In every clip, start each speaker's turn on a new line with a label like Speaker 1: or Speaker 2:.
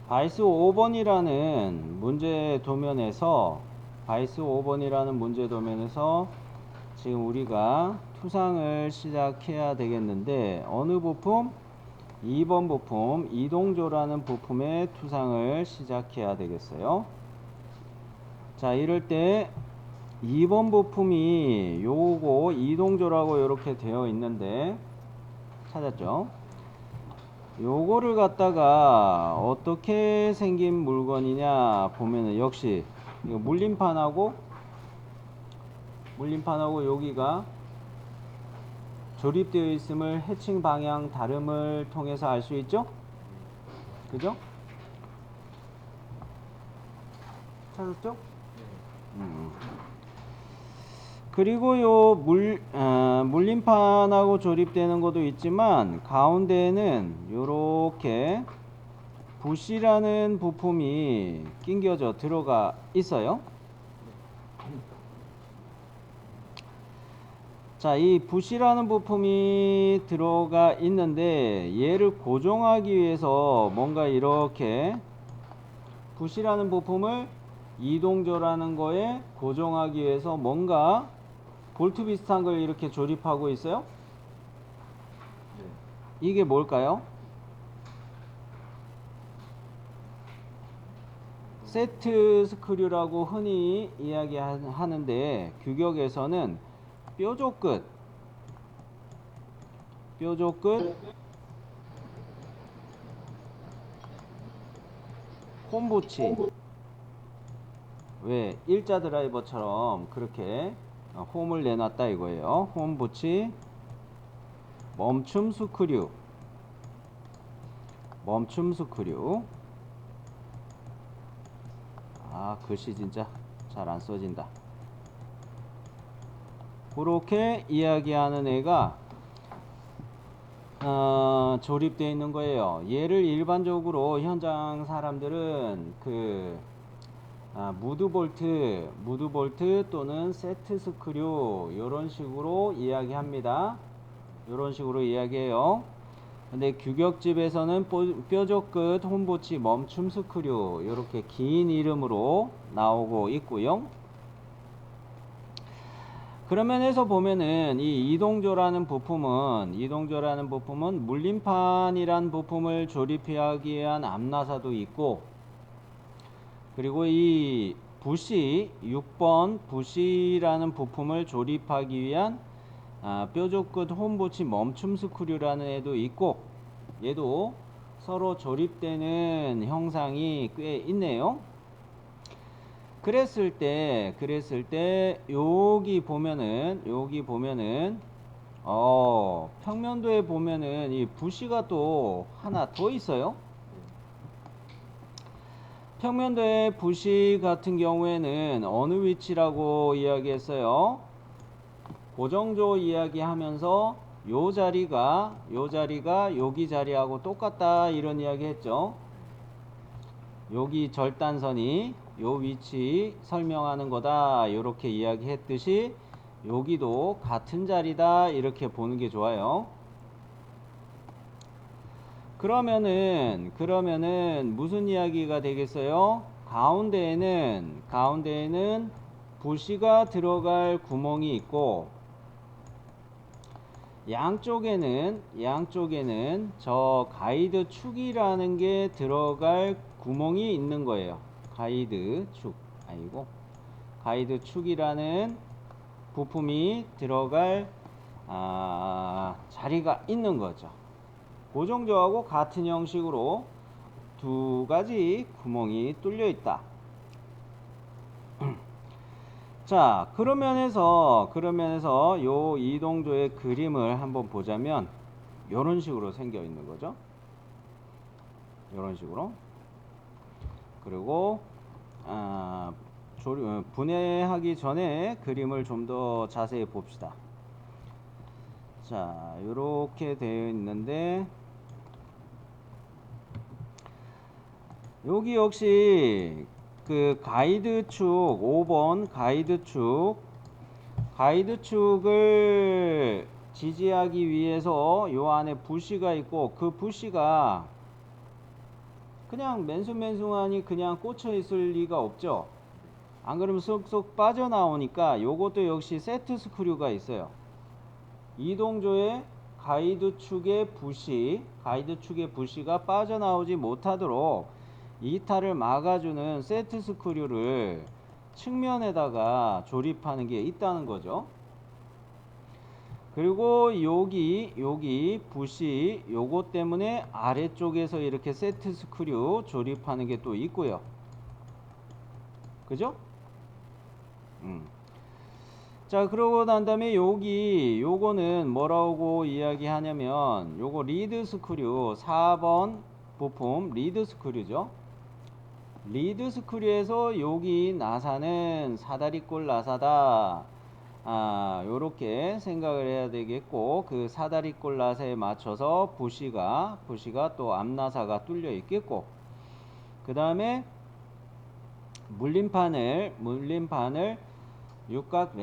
Speaker 1: 바이스 5번이라는 문제 도면에서 지금 우리가 투상을 시작해야 되겠는데, 어느 부품? 2번 부품 이동조라는 부품의 투상을 시작해야 되겠어요. 자, 이럴 때 2번 부품이 요거 이동조라고 이렇게 되어 있는데, 찾았죠? 요거를 갖다가 어떻게 생긴 물건이냐 보면은 역시 이거 물림판하고 여기가 조립되어 있음을 해칭 방향 다름을 통해서 알 수 있죠? 그죠? 찾았죠? 그리고 요 물림판하고 조립되는 것도 있지만, 가운데에는 요렇게 붓이라는 부품이 끼겨져 들어가 있어요. 자, 이 붓이라는 부품이 들어가 있는데, 얘를 고정하기 위해서 뭔가 이렇게 붓이라는 부품을 이동조라는 거에 고정하기 위해서 뭔가 볼트 비슷한 걸 이렇게 조립하고 있어요. 이게 뭘까요? 세트 스크류라고 흔히 이야기하는데, 규격에서는 뾰족 끝 홈부치, 왜 일자 드라이버처럼 그렇게 홈을 내놨다 이거예요. 홈부치, 멈춤 스크류. 아, 글씨 진짜 잘 안 써진다. 그렇게 이야기하는 애가 조립되어 있는 거예요. 얘를 일반적으로 현장 사람들은 무드볼트 또는 세트 스크류 이런 식으로 이야기합니다. 이런 식으로 이야기해요. 근데 규격집에서는 뾰족 끝 홈부치 멈춤 스크류 이렇게 긴 이름으로 나오고 있고요. 그런 면에서 보면은 이 이동조라는 부품은 물림판이란 부품을 조립하기 위한 암나사도 있고, 그리고 이 붓이 6번 붓이라는 부품을 조립하기 위한 뾰족 끝 홈부치 멈춤 스크류라는 애도 있고, 얘도 서로 조립되는 형상이 꽤 있네요. 그랬을 때 여기 보면은 평면도에 보면은 이 부시가 또 하나 더 있어요. 평면도의 부시 같은 경우에는 어느 위치라고 이야기했어요? 고정조 이야기하면서 요 자리가 여기 자리하고 똑같다 이런 이야기 했죠. 여기 절단선이 요 위치 설명하는 거다 이렇게 이야기했듯이, 여기도 같은 자리다 이렇게 보는 게 좋아요. 그러면은 무슨 이야기가 되겠어요? 가운데에는 부시가 들어갈 구멍이 있고, 양쪽에는 저 가이드 축이라는 게 들어갈 구멍이 있는 거예요. 가이드 축이라는 부품이 들어갈 자리가 있는 거죠. 고정조하고 같은 형식으로 두 가지 구멍이 뚫려 있다. 자, 그런 면에서 요 이동조의 그림을 한번 보자면 요런 식으로 생겨 있는 거죠. 요런 식으로. 그리고 분해하기 전에 그림을 좀 더 자세히 봅시다. 자, 요렇게 되어 있는데, 여기 역시 그 가이드 축 5번 가이드 축을 지지하기 위해서 요 안에 부시가 있고, 그 부시가 그냥 맨순맨순하니 그냥 꽂혀 있을 리가 없죠. 안 그러면 쏙쏙 빠져나오니까 요것도 역시 세트 스크류가 있어요. 이동조의 가이드 축의 부시가 빠져나오지 못하도록 이탈을 막아주는 세트 스크류를 측면에다가 조립하는 게 있다는 거죠. 그리고 여기 부시 요것 때문에 아래쪽에서 이렇게 세트 스크류 조립하는 게 또 있고요. 그죠? 자, 그러고 난 다음에 요거는 뭐라고 이야기하냐면 요거 리드 스크류 4번 부품 리드 스크류죠. 리드 스크류에서 여기 나사는 사다리꼴 나사다. 요렇게 생각을 해야 되겠고, 그 사다리꼴 나사에 맞춰서 부시가 또 앞나사가 뚫려 있겠고, 그 다음에 물림판을 육각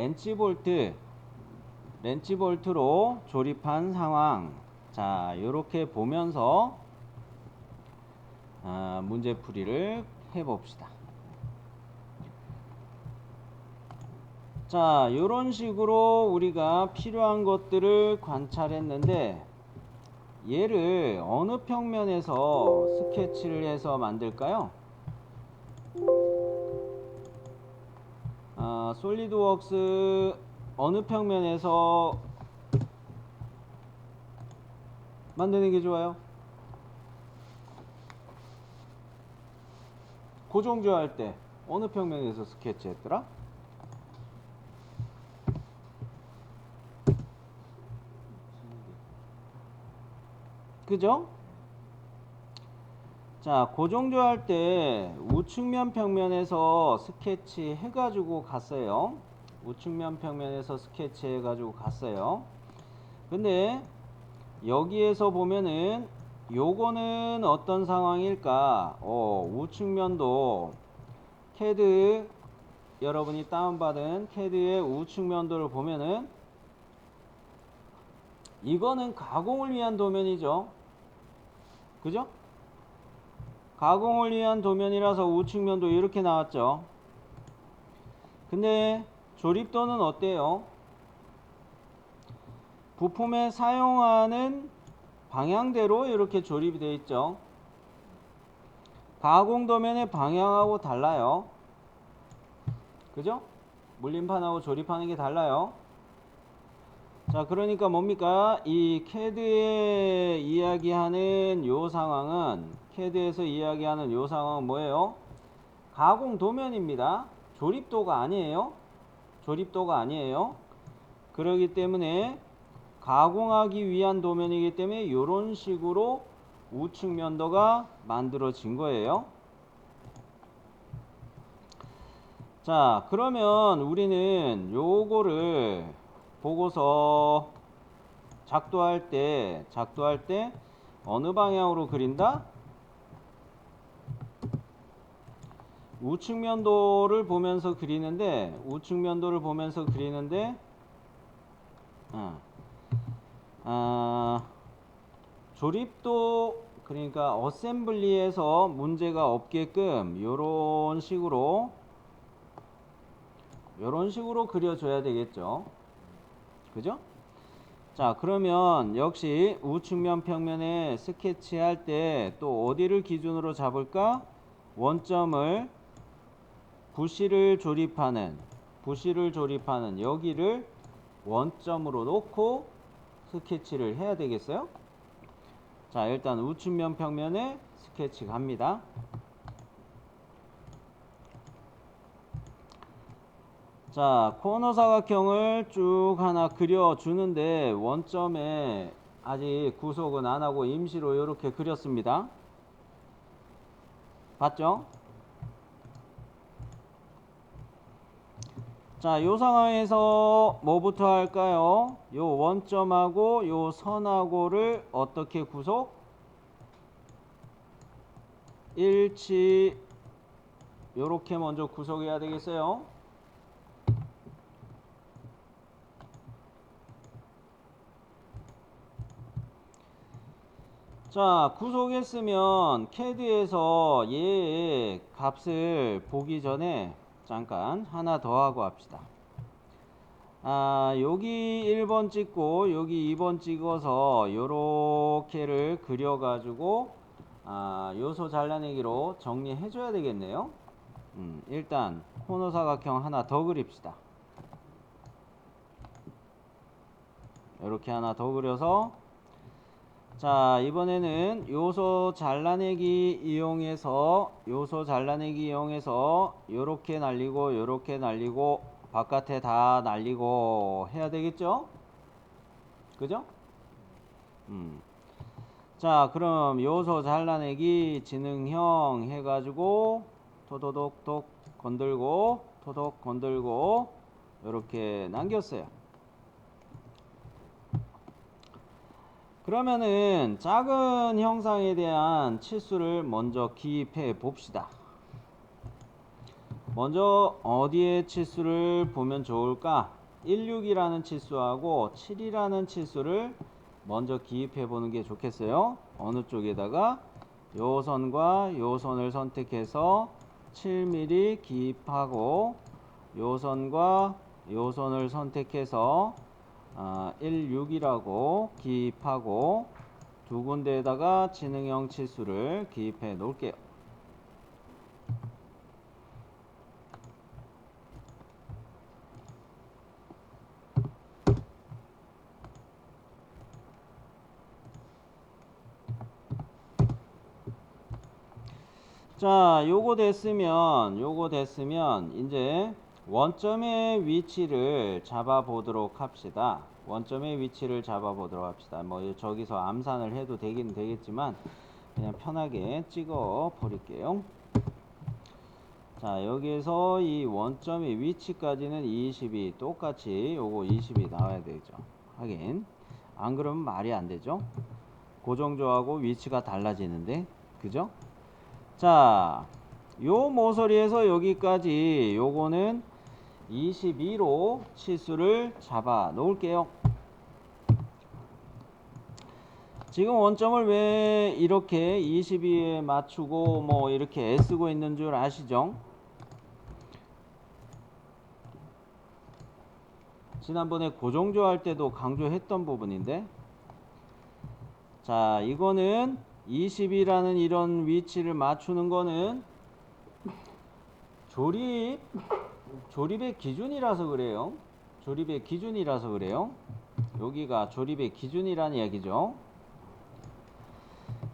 Speaker 1: 렌치볼트로 조립한 상황. 자, 요렇게 보면서 문제풀이를 해봅시다. 자, 요런 식으로 우리가 필요한 것들을 관찰했는데, 얘를 어느 평면에서 스케치를 해서 만들까요? 솔리드웍스 어느 평면에서 만드는 게 좋아요? 고정조할 때 어느 평면에서 스케치 했더라? 그죠? 자, 고정조할 때 우측면 평면에서 스케치 해가지고 갔어요. 우측면 평면에서 스케치 해가지고 갔어요. 근데 여기에서 보면은 요거는 어떤 상황일까? 우측면도 캐드 여러분이 다운받은 캐드의 우측면도를 보면은 이거는 가공을 위한 도면이죠. 그죠? 가공을 위한 도면이라서 우측면도 이렇게 나왔죠. 근데 조립도는 어때요? 부품에 사용하는 방향대로 이렇게 조립이 되어 있죠. 가공 도면의 방향하고 달라요. 그죠? 물림판하고 조립하는 게 달라요. 자, 그러니까 뭡니까? 이 캐드에 이야기하는 요 상황은, 캐드에서 이야기하는 요 상황은 뭐예요? 가공 도면입니다. 조립도가 아니에요. 조립도가 아니에요. 그러기 때문에 가공하기 위한 도면이기 때문에 이런 식으로 우측 면도가 만들어진 거예요. 자, 그러면 우리는 요거를 보고서 작도할 때 어느 방향으로 그린다? 우측 면도를 보면서 그리는데 조립도 그러니까 어셈블리에서 문제가 없게끔 요런 식으로 그려줘야 되겠죠. 그죠? 자, 그러면 역시 우측면 평면에 스케치할 때 또 어디를 기준으로 잡을까? 원점을 부시를 조립하는 여기를 원점으로 놓고 스케치를 해야 되겠어요? 자, 일단 우측면 평면에 스케치 갑니다. 자, 코너 사각형을 쭉 하나 그려주는데 원점에 아직 구속은 안 하고 임시로 이렇게 그렸습니다. 봤죠? 자, 요 상황에서 뭐부터 할까요? 요 원점하고 요 선하고를 어떻게 구속? 일치 요렇게 먼저 구속해야 되겠어요. 자, 구속했으면 CAD에서 얘의 값을 보기 전에 잠깐 하나 더 하고 합시다. 여기 1번 찍고 여기 2번 찍어서 요렇게를 그려가지고 요소 잘라내기로 정리해 줘야 되겠네요. 일단 코너 사각형 하나 더 그립시다. 이렇게 하나 더 그려서, 자, 이번에는 요소 잘라내기 이용해서 요렇게 날리고 요렇게 날리고 바깥에 다 날리고 해야 되겠죠? 그죠? 자, 그럼 요소 잘라내기 지능형 해가지고 토도독독 건들고 토독 건들고 요렇게 남겼어요. 그러면은 작은 형상에 대한 치수를 먼저 기입해 봅시다. 먼저 어디에 치수를 보면 좋을까? 16이라는 치수하고 7이라는 치수를 먼저 기입해 보는 게 좋겠어요. 어느 쪽에다가 요 선과 요 선을 선택해서 7mm 기입하고 요 선과 요 선을 선택해서 16이라고 기입하고 두 군데에다가 지능형 치수를 기입해 놓을게요. 자, 요거 됐으면 이제 원점의 위치를 잡아 보도록 합시다. 원점의 위치를 잡아 보도록 합시다. 뭐 저기서 암산을 해도 되긴 되겠지만 그냥 편하게 찍어 버릴게요. 자, 여기에서 이 원점의 위치까지는 20이 똑같이 요거 20이 나와야 되죠. 하긴 안 그러면 말이 안 되죠. 고정조하고 위치가 달라지는데, 그죠? 자, 요 모서리에서 여기까지 요거는 22로 치수를 잡아 놓을게요. 지금 원점을 왜 이렇게 22에 맞추고 뭐 이렇게 애쓰고 있는 줄 아시죠? 지난번에 고정조 할 때도 강조했던 부분인데, 자, 이거는 20이라는 이런 위치를 맞추는 거는 조립의 기준이라서 그래요. 조립의 기준이라서 그래요. 여기가 조립의 기준이라는 얘기죠.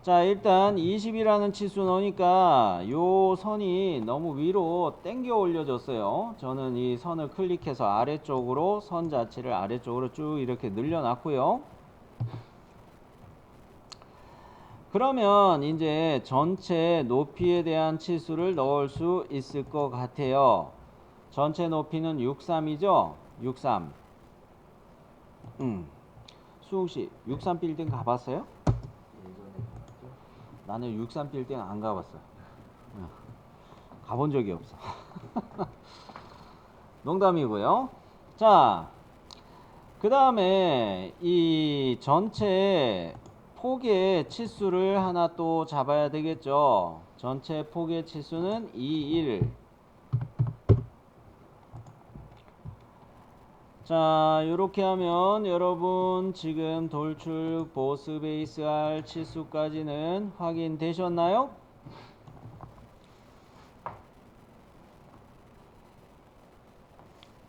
Speaker 1: 자, 일단 20이라는 치수 넣으니까 요 선이 너무 위로 당겨 올려졌어요. 저는 이 선을 클릭해서 아래쪽으로, 선 자체를 아래쪽으로 쭉 이렇게 늘려놨고요. 그러면 이제 전체 높이에 대한 치수를 넣을 수 있을 것 같아요. 전체 높이는 63이죠? 63. 수욱씨, 63 빌딩 가봤어요? 나는 63 빌딩 안 가봤어. 가본 적이 없어. 농담이고요. 자, 그 다음에 이 전체 폭의 치수를 하나 또 잡아야 되겠죠. 전체 폭의 치수는 21. 자, 이렇게 하면 여러분 지금 돌출 보스 베이스 R 치수까지는 확인되셨나요?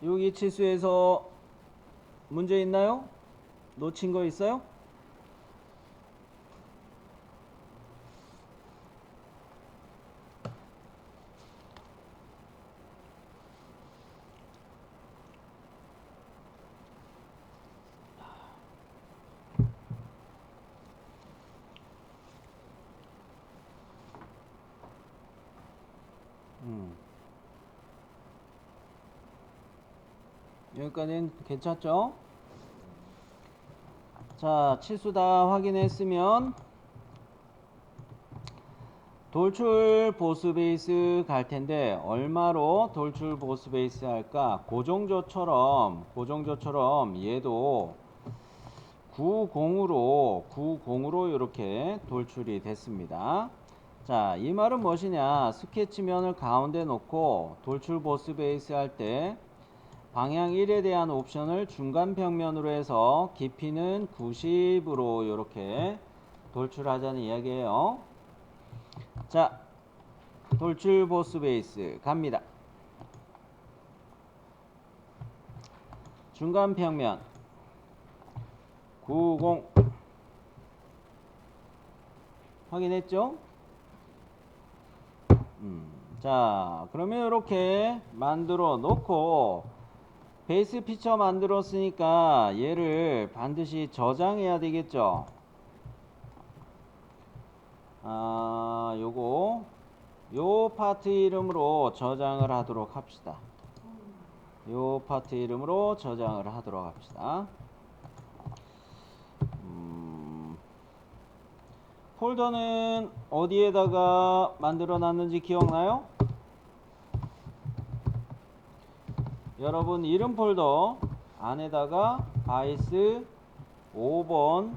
Speaker 1: 여기 치수에서 문제 있나요? 놓친 거 있어요? 여기까지는 괜찮죠? 자, 치수 다 확인했으면 돌출 보스 베이스 갈 텐데 얼마로 돌출 보스 베이스 할까? 고정조처럼 얘도 90으로 이렇게 돌출이 됐습니다. 자, 이 말은 무엇이냐? 스케치면을 가운데 놓고 돌출 보스 베이스 할 때 방향 1에 대한 옵션을 중간 평면으로 해서 깊이는 90으로 이렇게 돌출하자는 이야기예요. 자, 돌출 보스 베이스 갑니다. 중간 평면 90 확인했죠? 자, 그러면 이렇게 만들어 놓고 베이스 피처 만들었으니까 얘를 반드시 저장해야 되겠죠? 요 파트 이름으로 저장을 하도록 합시다. 요 파트 이름으로 저장을 하도록 합시다. 폴더는 어디에다가 만들어 놨는지 기억나요? 여러분 이름 폴더 안에다가 바이스 5번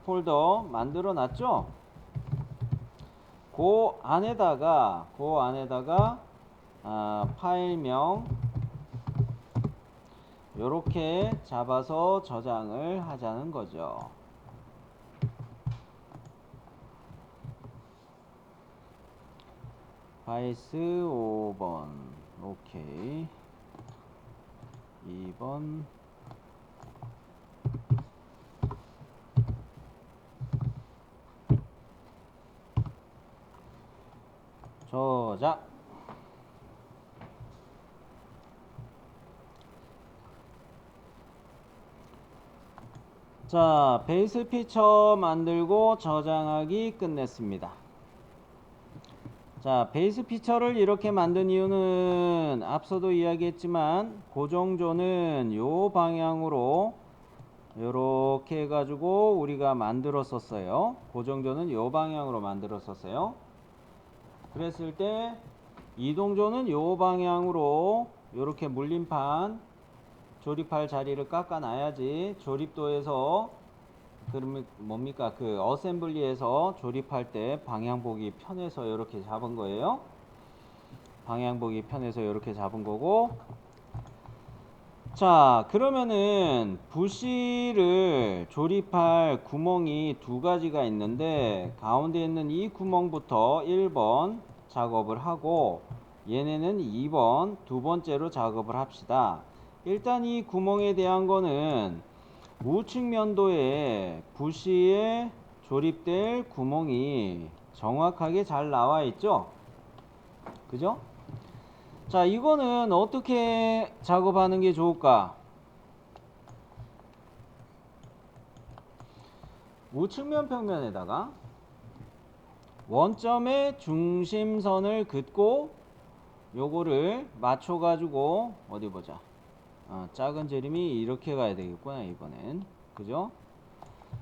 Speaker 1: 폴더 만들어 놨죠? 그 안에다가 파일명 요렇게 잡아서 저장을 하자는 거죠. 바이스 5번 오케이 2번 저장. 자, 베이스 피처 만들고 저장하기 끝냈습니다. 자, 베이스 피처를 이렇게 만든 이유는 앞서도 이야기했지만 고정조는 요 방향으로 요렇게 해가지고 우리가 만들었었어요. 고정조는 요 방향으로 만들었었어요. 그랬을 때 이동조는 요 방향으로 요렇게 물림판 조립할 자리를 깎아 놔야지 조립도에서 그러면 뭡니까 그 어셈블리에서 조립할 때 방향 보기 편해서 이렇게 잡은 거예요. 방향 보기 편해서 이렇게 잡은 거고. 자, 그러면은 부시를 조립할 구멍이 두 가지가 있는데 가운데 있는 이 구멍부터 1번 작업을 하고 얘네는 2번 두 번째로 작업을 합시다. 일단 이 구멍에 대한 거는 우측 면도에 부시에 조립될 구멍이 정확하게 잘 나와 있죠? 그죠? 자, 이거는 어떻게 작업하는 게 좋을까? 우측면 평면에다가 원점의 중심선을 긋고 요거를 맞춰 가지고 어디 보자. 작은 재림이 이렇게 가야 되겠구나 이번엔. 그죠?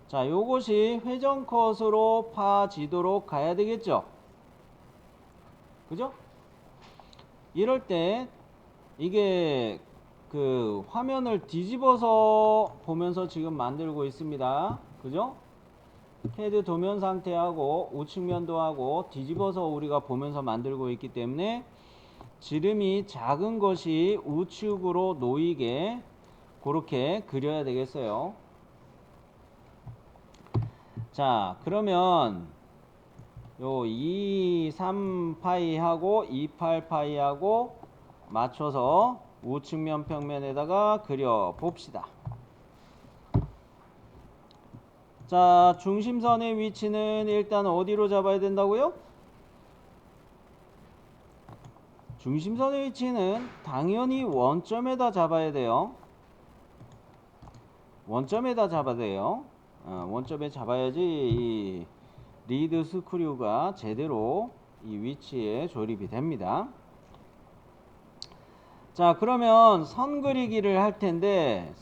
Speaker 1: 자, 요것이 회전 컷으로 파지도록 가야 되겠죠? 그죠? 이럴 때 이게 그 화면을 뒤집어서 보면서 지금 만들고 있습니다. 그죠? 헤드 도면 상태하고 우측면도 하고 뒤집어서 우리가 보면서 만들고 있기 때문에 지름이 작은 것이 우측으로 놓이게 그렇게 그려야 되겠어요. 자, 그러면 요 23파이하고 28파이하고 맞춰서 우측면 평면에다가 그려 봅시다. 자, 중심선의 위치는 일단 어디로 잡아야 된다고요? 중심선의 위치는 당연히 원점에다 잡아야 돼요. 원점에다 잡아야 돼요. 원점에 잡아야지 이 리드 스크류가 제대로 이 위치에 조립이 됩니다. 자, 그러면 선 그리기를 할 텐데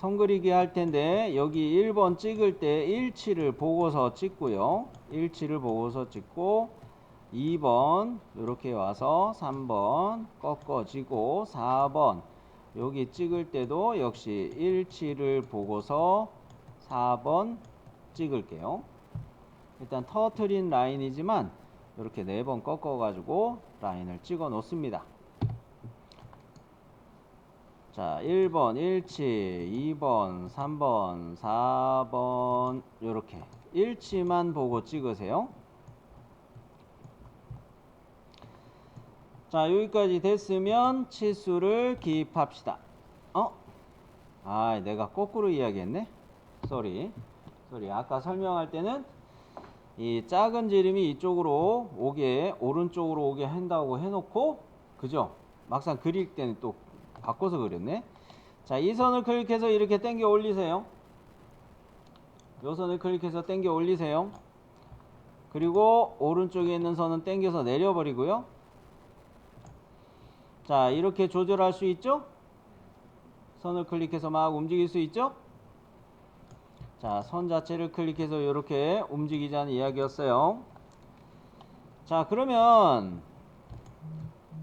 Speaker 1: 여기 1번 찍을 때 일치를 보고서 찍고요. 일치를 보고서 찍고 2번 이렇게 와서 3번 꺾어지고 4번 여기 찍을 때도 역시 일치를 보고서 4번 찍을게요. 일단 터트린 라인이지만 이렇게 4번 꺾어 가지고 라인을 찍어 놓습니다. 자, 1번 일치, 2번, 3번, 4번 요렇게 일치만 보고 찍으세요. 자, 여기까지 됐으면 치수를 기입합시다. 내가 거꾸로 이야기했네. 쏘리. 아까 설명할 때는 이 작은 지름이 이쪽으로 오게, 오른쪽으로 오게 한다고 해놓고, 그죠? 막상 그릴 때는 또 바꿔서 그렸네. 자, 이 선을 클릭해서 이렇게 당겨 올리세요. 요 선을 클릭해서 당겨 올리세요. 그리고 오른쪽에 있는 선은 당겨서 내려버리고요. 자, 이렇게 조절할 수 있죠? 선을 클릭해서 막 움직일 수 있죠? 자, 선 자체를 클릭해서 이렇게 움직이자는 이야기였어요. 자, 그러면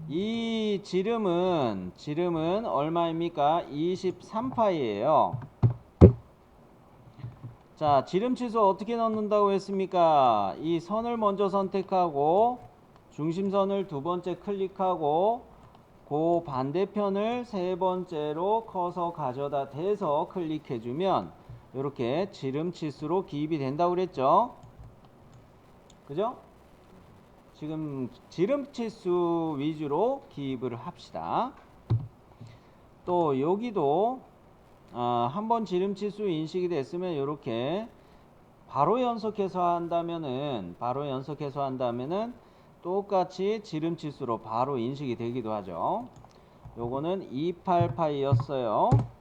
Speaker 1: 이 지름은 얼마입니까? 23파이예요. 자, 지름치수 어떻게 넣는다고 했습니까? 이 선을 먼저 선택하고 중심선을 두 번째 클릭하고 그 반대편을 세 번째로 커서 가져다 대서 클릭해주면 이렇게 지름치수로 기입이 된다고 그랬죠? 그죠? 지금 지름치수 위주로 기입을 합시다. 또 여기도 한번 지름치수 인식이 됐으면 이렇게 바로 연속해서 한다면은 똑같이 지름치수로 바로 인식이 되기도 하죠. 요거는 28파이였어요.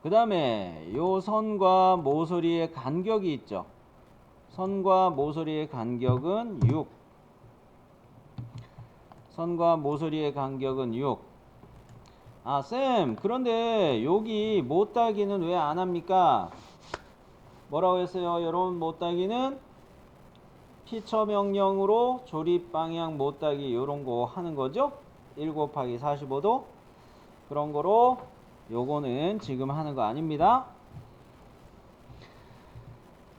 Speaker 1: 그 다음에 요 선과 모서리의 간격이 있죠. 선과 모서리의 간격은 6. 선과 모서리의 간격은 6. 쌤, 그런데 여기 못따기는 왜 안 합니까? 뭐라고 했어요? 여러분, 못따기는 피처 명령으로 조립 방향 못따기 요런 거 하는 거죠? 1 곱하기 45도 그런 거로 요거는 지금 하는 거 아닙니다.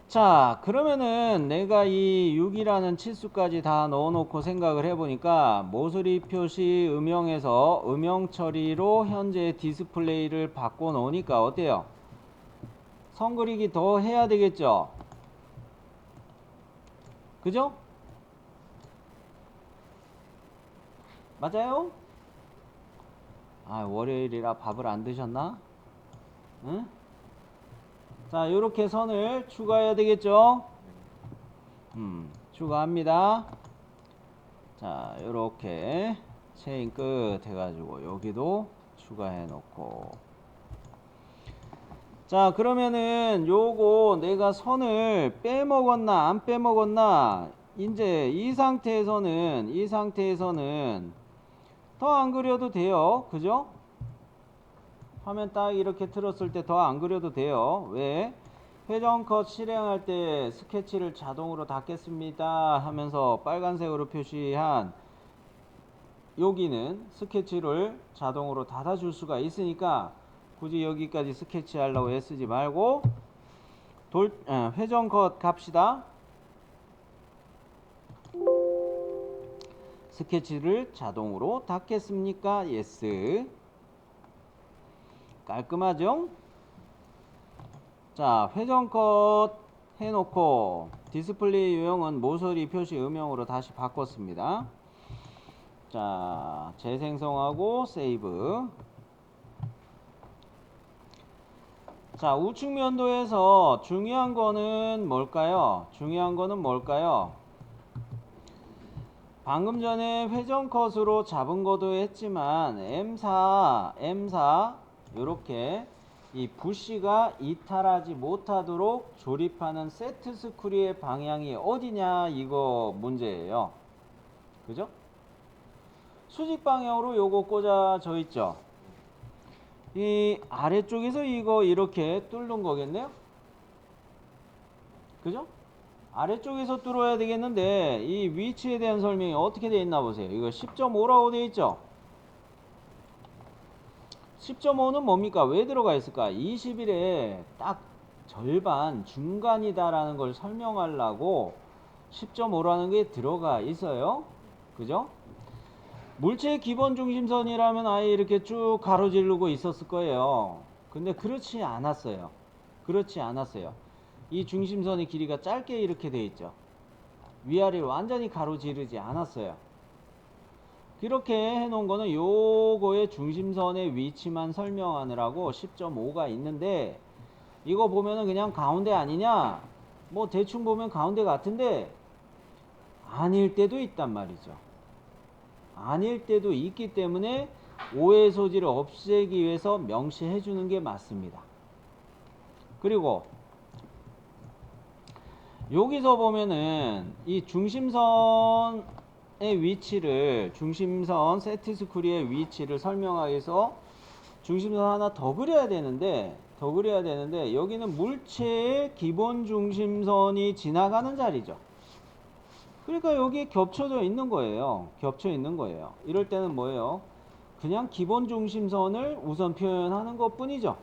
Speaker 1: 자, 그러면은 내가 이 6이라는 치수까지 다 넣어놓고 생각을 해보니까 모서리 표시 음영에서 음영 처리로 현재 디스플레이를 바꿔놓으니까 어때요? 선 그리기 더 해야 되겠죠? 그죠? 맞아요? 월요일이라 밥을 안 드셨나? 응? 자, 요렇게 선을 추가해야 되겠죠? 추가합니다. 자, 요렇게 체인 끝 해가지고 여기도 추가해 놓고. 자, 그러면은 요거 내가 선을 빼먹었나 안 빼먹었나, 이제 이 상태에서는 더 안 그려도 돼요. 그죠? 화면 딱 이렇게 틀었을 때 더 안 그려도 돼요. 왜? 회전 컷 실행할 때 스케치를 자동으로 닫겠습니다 하면서 빨간색으로 표시한 여기는 스케치를 자동으로 닫아줄 수가 있으니까 굳이 여기까지 스케치 하려고 애쓰지 말고 회전 컷 갑시다. 스케치를 자동으로 닫겠습니까? 예스. 깔끔하죠? 자, 회전 컷 해놓고 디스플레이 유형은 모서리 표시 음영으로 다시 바꿨습니다. 자, 재생성하고 세이브. 자, 우측 면도에서 중요한 거는 뭘까요? 방금 전에 회전 컷으로 잡은 것도 했지만 M4 요렇게 이 부시가 이탈하지 못하도록 조립하는 세트 스크류의 방향이 어디냐, 이거 문제예요. 그죠? 수직 방향으로 요거 꽂아져 있죠. 이 아래쪽에서 이거 이렇게 뚫는 거겠네요. 그죠? 아래쪽에서 뚫어야 되겠는데 이 위치에 대한 설명이 어떻게 되어 있나 보세요. 이거 10.5라고 되어 있죠. 10.5는 뭡니까? 왜 들어가 있을까? 20일에 딱 절반 중간이다라는 걸 설명하려고 10.5라는 게 들어가 있어요. 그죠? 물체의 기본 중심선이라면 아예 이렇게 쭉 가로지르고 있었을 거예요. 근데 그렇지 않았어요. 그렇지 않았어요. 이 중심선의 길이가 짧게 이렇게 돼 있죠. 위아래를 완전히 가로지르지 않았어요. 이렇게 해놓은 거는 요거의 중심선의 위치만 설명하느라고 10.5가 있는데, 이거 보면은 그냥 가운데 아니냐? 뭐 대충 보면 가운데 같은데 아닐 때도 있단 말이죠. 아닐 때도 있기 때문에 오해 소지를 없애기 위해서 명시해 주는 게 맞습니다. 그리고 여기서 보면은 이 중심선의 위치를, 중심선 세트스쿠리의 위치를 설명하기 위해서 중심선 하나 더 그려야 되는데 여기는 물체의 기본 중심선이 지나가는 자리죠. 그러니까 여기 겹쳐져 있는 거예요. 겹쳐 있는 거예요. 이럴 때는 뭐예요? 그냥 기본 중심선을 우선 표현하는 것 뿐이죠.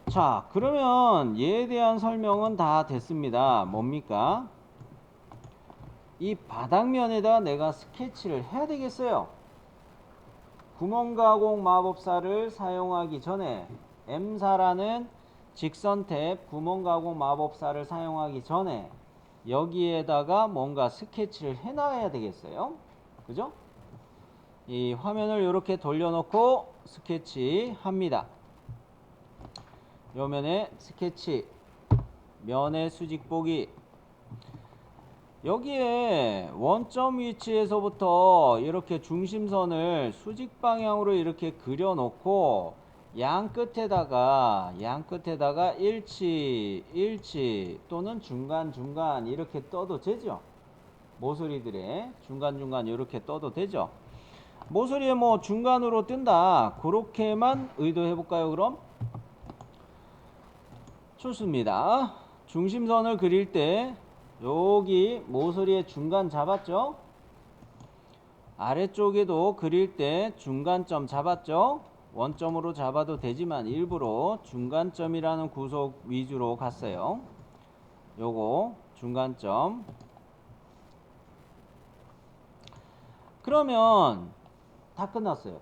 Speaker 1: 자, 그러면 얘에 대한 설명은 다 됐습니다. 뭡니까? 이 바닥면에다 내가 스케치를 해야 되겠어요. 구멍가공 마법사를 사용하기 전에, M사라는 직선 탭 구멍가공 마법사를 사용하기 전에 여기에다가 뭔가 스케치를 해놔야 되겠어요. 그죠? 이 화면을 이렇게 돌려놓고 스케치 합니다. 요 면에 스케치, 면의 수직 보기. 여기에 원점 위치에서부터 이렇게 중심선을 수직 방향으로 이렇게 그려 놓고 양 끝에다가 일치 또는 중간 이렇게 떠도 되죠. 모서리들의 중간 이렇게 떠도 되죠. 모서리에 뭐 중간으로 뜬다, 그렇게만 의도해 볼까요? 그럼 좋습니다. 중심선을 그릴 때 여기 모서리의 중간 잡았죠? 아래쪽에도 그릴 때 중간점 잡았죠? 원점으로 잡아도 되지만 일부러 중간점이라는 구속 위주로 갔어요. 요거 중간점. 그러면 다 끝났어요.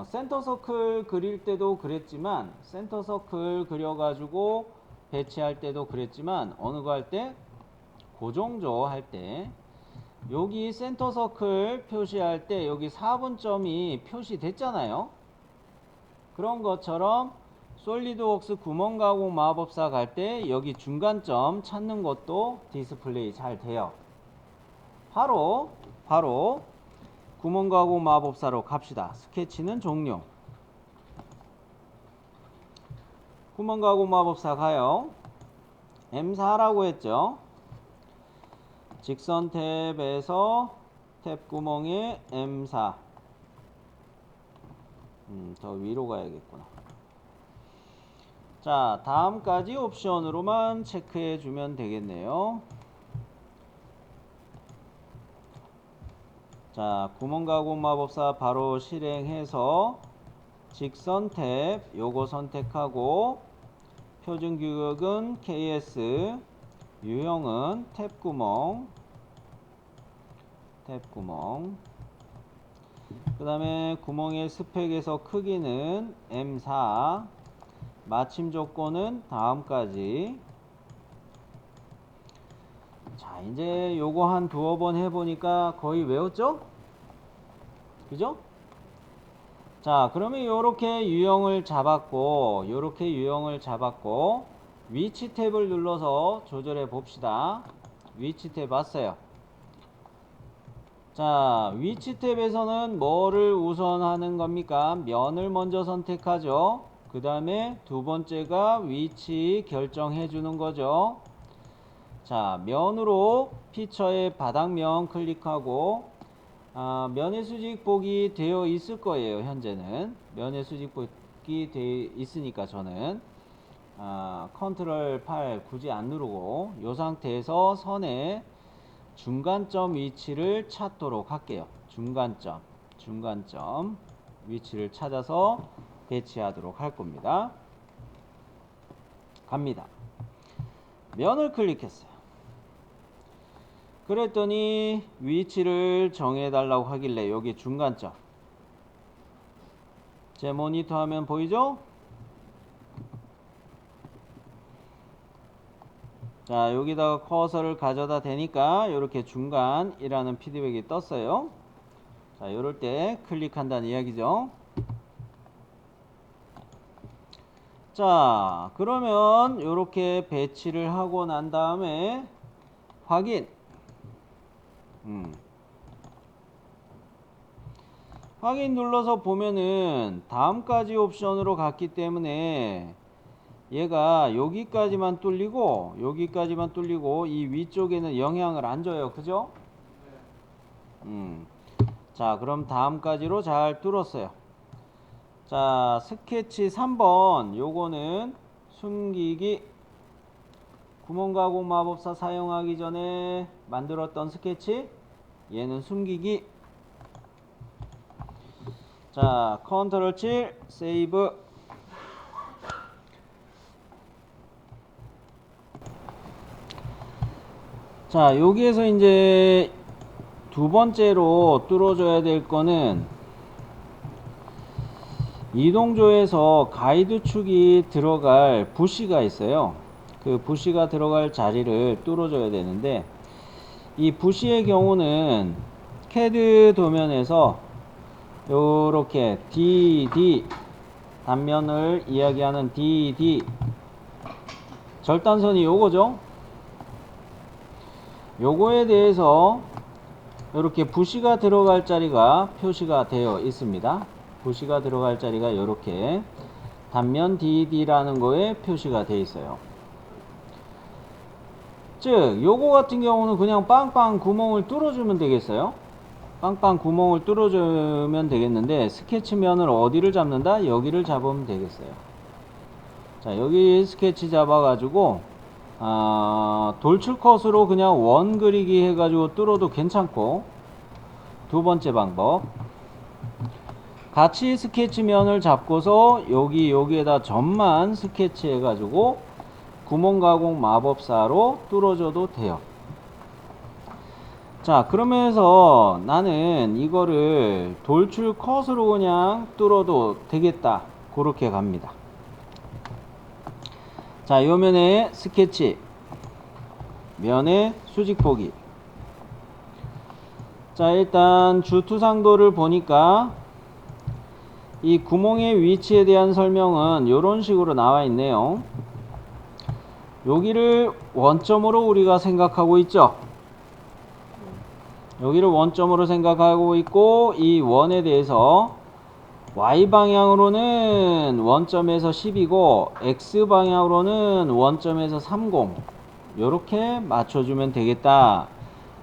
Speaker 1: 센터 서클 그릴 때도 그랬지만, 센터 서클 그려가지고 배치할 때도 그랬지만, 어느 거 할 때? 고정조 할 때, 여기 센터 서클 표시할 때 여기 4분점이 표시됐잖아요. 그런 것처럼 솔리드웍스 구멍가공 마법사 갈 때 여기 중간점 찾는 것도 디스플레이 잘 돼요. 바로 구멍가공 마법사로 갑시다. 스케치는 종료. 구멍가공 마법사 가요. M4라고 했죠. 직선 탭에서 탭 구멍에 M4. 더 위로 가야겠구나. 자, 다음까지 옵션으로만 체크해 주면 되겠네요. 자, 구멍가공 마법사 바로 실행해서 직선 탭 요거 선택하고, 표준 규격은 KS, 유형은 탭 구멍, 그 다음에 구멍의 스펙에서 크기는 M4, 마침 조건은 다음까지. 자, 이제 요거 한 두어 번 해보니까 거의 외웠죠? 그죠? 자, 그러면 요렇게 유형을 잡았고, 위치 탭을 눌러서 조절해 봅시다. 위치 탭 왔어요. 자, 위치 탭에서는 뭐를 우선 하는 겁니까? 면을 먼저 선택하죠. 그 다음에 두 번째가 위치 결정해 주는 거죠. 자, 면으로 피처의 바닥면 클릭하고, 면의 수직 보기 되어 있을 거예요. 현재는 면의 수직 보기 되어 있으니까 저는 컨트롤 8 굳이 안 누르고 이 상태에서 선의 중간점 위치를 찾도록 할게요. 중간점 중간점 위치를 찾아서 배치하도록 할 겁니다. 갑니다. 면을 클릭했어요. 그랬더니 위치를 정해달라고 하길래 여기 중간점, 제 모니터 화면 보이죠? 자, 여기다가 커서를 가져다 대니까 이렇게 중간이라는 피드백이 떴어요. 자, 이럴 때 클릭한다는 이야기죠. 자, 그러면 이렇게 배치를 하고 난 다음에 확인. 확인 눌러서 보면은 다음까지 옵션으로 갔기 때문에 얘가 여기까지만 뚫리고 여기까지만 뚫리고 이 위쪽에는 영향을 안 줘요. 그죠? 자, 그럼 다음까지로 잘 뚫었어요. 자, 스케치 3번 요거는 숨기기, 구멍가공 마법사 사용하기 전에 만들었던 스케치, 얘는 숨기기. 자, 컨트롤 7 세이브. 자, 여기에서 이제 두 번째로 뚫어줘야 될 거는 이동조에서 가이드 축이 들어갈 부시가 있어요. 그 부시가 들어갈 자리를 뚫어줘야 되는데, 이 부시의 경우는 CAD 도면에서 요렇게 DD, 단면을 이야기하는 DD, 절단선이 요거죠. 요거에 대해서 이렇게 부시가 들어갈 자리가 표시가 되어 있습니다. 부시가 들어갈 자리가 이렇게 단면 DD라는 거에 표시가 되어 있어요. 즉 요거 같은 경우는 그냥 빵빵 구멍을 뚫어주면 되겠어요. 빵빵 구멍을 뚫어주면 되겠는데, 스케치면을 어디를 잡는다? 여기를 잡으면 되겠어요. 자, 여기 스케치 잡아가지고 돌출 컷으로 그냥 원 그리기 해가지고 뚫어도 괜찮고, 두 번째 방법, 같이 스케치면을 잡고서 여기에다 점만 스케치 해가지고 구멍 가공 마법사로 뚫어줘도 돼요. 자, 그러면서 나는 이거를 돌출 컷으로 그냥 뚫어도 되겠다, 그렇게 갑니다. 자, 요 면에 스케치, 면에 수직 보기. 자, 일단 주투상도를 보니까 이 구멍의 위치에 대한 설명은 이런 식으로 나와 있네요. 여기를 원점으로 우리가 생각하고 있죠. 여기를 원점으로 생각하고 있고, 이 원에 대해서 Y방향으로는 원점에서 10이고 X방향으로는 원점에서 30, 요렇게 맞춰주면 되겠다.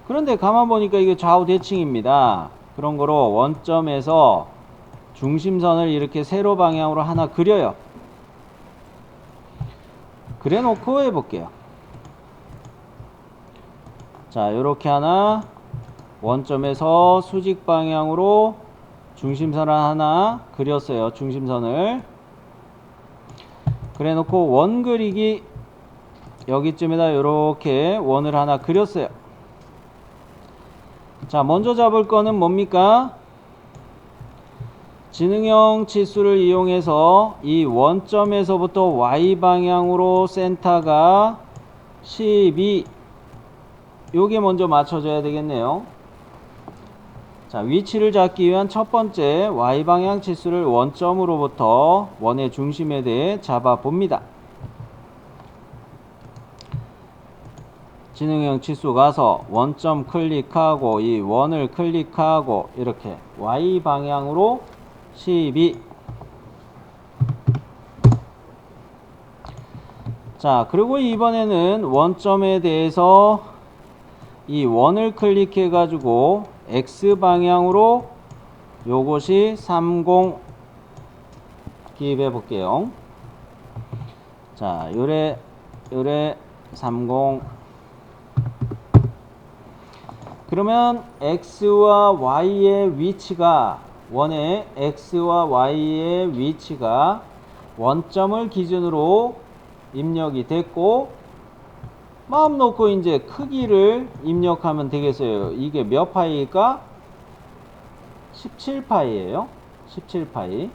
Speaker 1: 그런데 가만 보니까 이게 좌우 대칭입니다. 그런 거로 원점에서 중심선을 이렇게 세로 방향으로 하나 그려요. 그래 놓고 해볼게요. 자, 요렇게 하나 원점에서 수직 방향으로 중심선을 하나 그렸어요. 중심선을 그래 놓고 원 그리기, 여기쯤에다 요렇게 원을 하나 그렸어요. 자, 먼저 잡을 거는 뭡니까? 지능형 치수를 이용해서 이 원점에서부터 Y방향으로 센터가 12, 요게 먼저 맞춰줘야 되겠네요. 자, 위치를 잡기 위한 첫 번째 Y방향 치수를 원점으로부터 원의 중심에 대해 잡아 봅니다. 지능형 치수 가서 원점 클릭하고 이 원을 클릭하고 이렇게 Y방향으로 12. 자, 그리고 이번에는 원점에 대해서 이 원을 클릭해 가지고 X방향으로 요것이 30 기입해 볼게요. 자, 요래 30. 그러면 X와 Y의 위치가 원의 x와 y의 위치가 원점을 기준으로 입력이 됐고, 마음 놓고 이제 크기를 입력하면 되겠어요. 이게 몇 파이일까? 17파이예요. 17파이.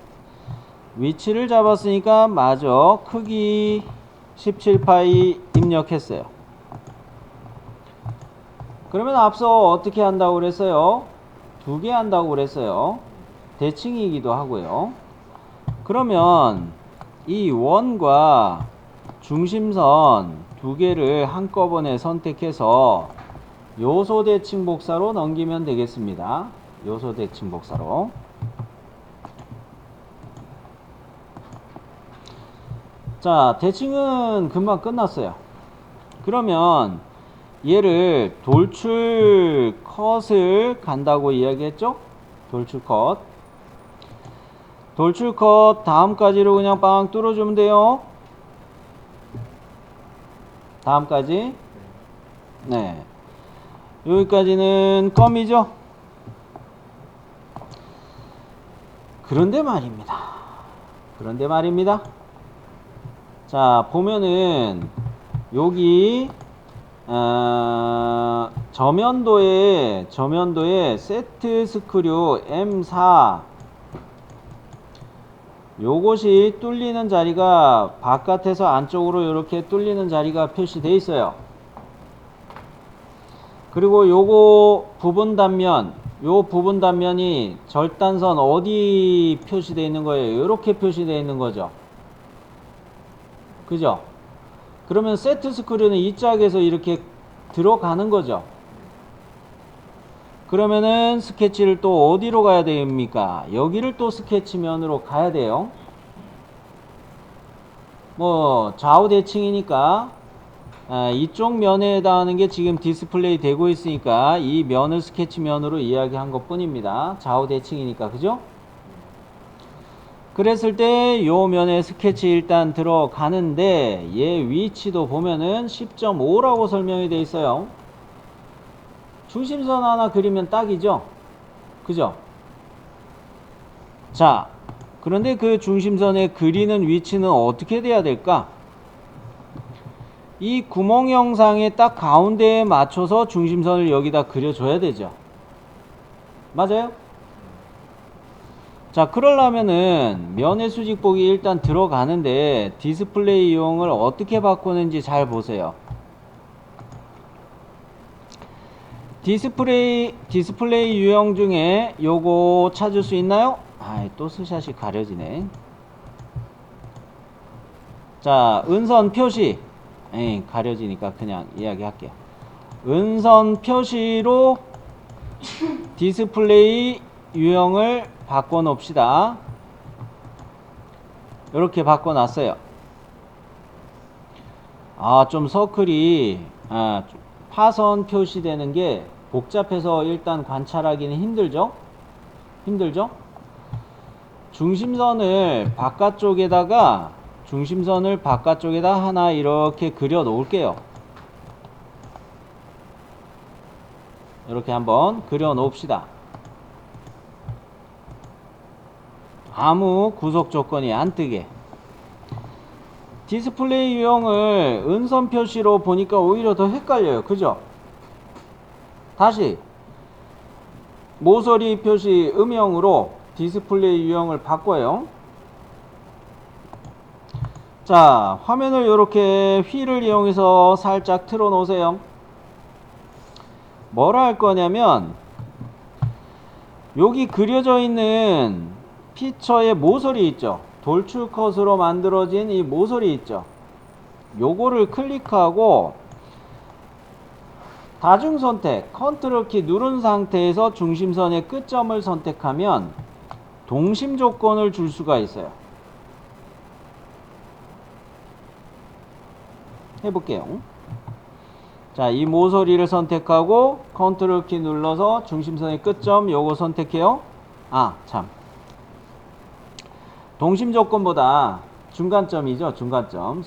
Speaker 1: 위치를 잡았으니까 맞아. 크기 17파이 입력했어요. 그러면 앞서 어떻게 한다고 그랬어요? 2개 한다고 그랬어요. 대칭이기도 하고요. 그러면 이 원과 중심선 2개를 한꺼번에 선택해서 요소 대칭 복사로 넘기면 되겠습니다. 요소 대칭 복사로. 자, 대칭은 금방 끝났어요. 그러면 얘를 돌출 컷을 간다고 이야기했죠? 돌출 컷. 돌출 컷 다음까지로 그냥 빵 뚫어주면 돼요. 다음까지. 네. 여기까지는 껌이죠? 그런데 말입니다. 자, 보면은 여기 저면도에 세트 스크류 M4 요것이 뚫리는 자리가 바깥에서 안쪽으로 이렇게 뚫리는 자리가 표시되어 있어요. 그리고 요거 부분 단면, 요 부분 단면이 절단선 어디 표시되어 있는 거예요? 이렇게 표시되어 있는 거죠. 그죠? 그러면 세트 스크류는 이 짝에서 이렇게 들어가는 거죠. 그러면은 스케치를 또 어디로 가야 됩니까? 여기를 또 스케치면으로 가야 돼요. 뭐 좌우 대칭이니까 이쪽 면에 해당하는 게 지금 디스플레이 되고 있으니까 이 면을 스케치면으로 이야기한 것 뿐입니다. 좌우 대칭이니까. 그죠? 그랬을 때 요 면에 스케치 일단 들어가는데 얘 위치도 보면은 10.5라고 설명이 되어 있어요. 중심선 하나 그리면 딱이죠. 그죠? 자, 그런데 그 중심선에 그리는 위치는 어떻게 돼야 될까? 이 구멍 형상의 딱 가운데에 맞춰서 중심선을 여기다 그려줘야 되죠. 맞아요? 자, 그러려면은 면의 수직복이 일단 들어가는데 디스플레이 유형을 어떻게 바꾸는지 잘 보세요. 디스플레이 유형 중에 요거 찾을 수 있나요? 또 스샷이 가려지네. 자, 은선 표시. 가려지니까 그냥 이야기할게요. 은선 표시로 디스플레이 유형을 바꿔 놓읍시다. 이렇게 바꿔 놨어요. 좀 서클이 파선 표시되는 게 복잡해서 일단 관찰하기는 힘들죠? 중심선을 바깥쪽에다 하나 이렇게 그려 놓을게요. 이렇게 한번 그려 놓읍시다. 아무 구속 조건이 안 뜨게. 디스플레이 유형을 은선 표시로 보니까 오히려 더 헷갈려요. 그죠? 다시 모서리 표시 음영으로 디스플레이 유형을 바꿔요. 자, 화면을 이렇게 휠을 이용해서 살짝 틀어 놓으세요. 뭐라 할 거냐면 여기 그려져 있는 피처의 모서리 있죠. 돌출 컷으로 만들어진 이 모서리 있죠. 요거를 클릭하고 다중 선택, 컨트롤 키 누른 상태에서 중심선의 끝점을 선택하면 동심 조건을 줄 수가 있어요. 해볼게요. 자, 이 모서리를 선택하고 컨트롤 키 눌러서 중심선의 끝점 요거 선택해요. 동심 조건보다 중간점이죠. 중간점.